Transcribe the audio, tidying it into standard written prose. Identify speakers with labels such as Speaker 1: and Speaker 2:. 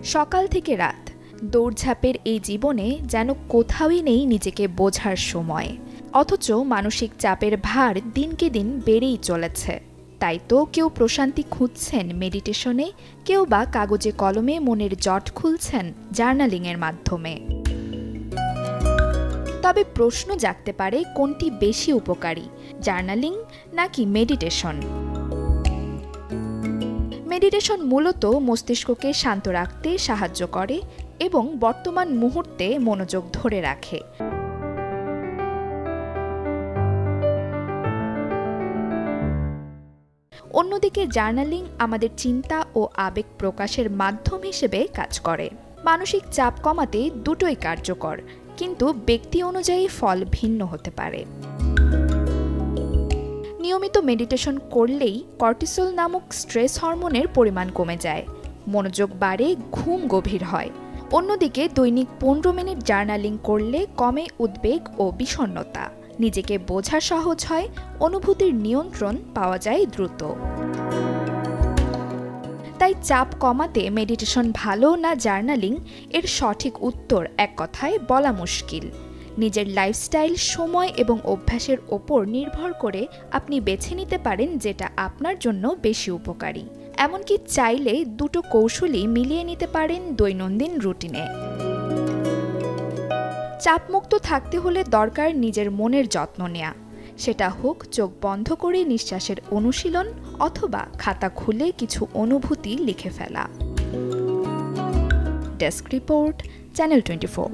Speaker 1: সকাল থেকে রাত দৌড়ঝাঁপের এই জীবনে যেন কোথাওই নেই নিজেকে বোঝার সময়। অথচ মানসিক চাপের ভার দিনকে দিন বেড়েই চলেছে। তাই তো কেউ প্রশান্তি খুঁজছেন মেডিটেশনে, কেউ বা কাগজে কলমে মনের জট খুলছেন জার্নালিংয়ের মাধ্যমে। তবে প্রশ্ন জাগতে পারে, কোনটি বেশি উপকারী, জার্নালিং নাকি মেডিটেশন? মেডিটেশন মূলত মস্তিষ্ককে শান্ত রাখতে সাহায্য করে এবং বর্তমান মুহূর্তে মনোযোগ ধরে রাখে। অন্যদিকে জার্নালিং আমাদের চিন্তা ও আবেগ প্রকাশের মাধ্যম হিসেবে কাজ করে। মানসিক চাপ কমাতে দুটোই কার্যকর, কিন্তু ব্যক্তি অনুযায়ী ফল ভিন্ন হতে পারে। নিয়মিত মেডিটেশন করলেই কর্টিসল নামক স্ট্রেস হরমোনের পরিমাণ কমে যায়, মনোযোগ বাড়ে, ঘুম গভীর হয়। অন্যদিকে দৈনিক 15 মিনিট জার্নালিং করলে কমে উদ্বেগ ও বিষণ্ণতা, নিজেকে বোঝা সহজ হয়, অনুভূতির নিয়ন্ত্রণ পাওয়া যায় দ্রুত। তাই চাপ কমাতে মেডিটেশন ভালো না জার্নালিং, এর সঠিক উত্তর এক কথায় বলা মুশকিল। নিজের লাইফস্টাইল, সময় এবং অভ্যাসের ওপর নির্ভর করে আপনি বেছে নিতে পারেন যেটা আপনার জন্য বেশি উপকারী। এমনকি চাইলে দুটো কৌশলই মিলিয়ে নিতে পারেন দৈনন্দিন রুটিনে। চাপমুক্ত থাকতে হলে দরকার নিজের মনের যত্ন নেওয়া, সেটা হোক চোখ বন্ধ করে নিঃশ্বাসের অনুশীলন অথবা খাতা খুলে কিছু অনুভূতি লিখে ফেলা। Desk report, channel 24।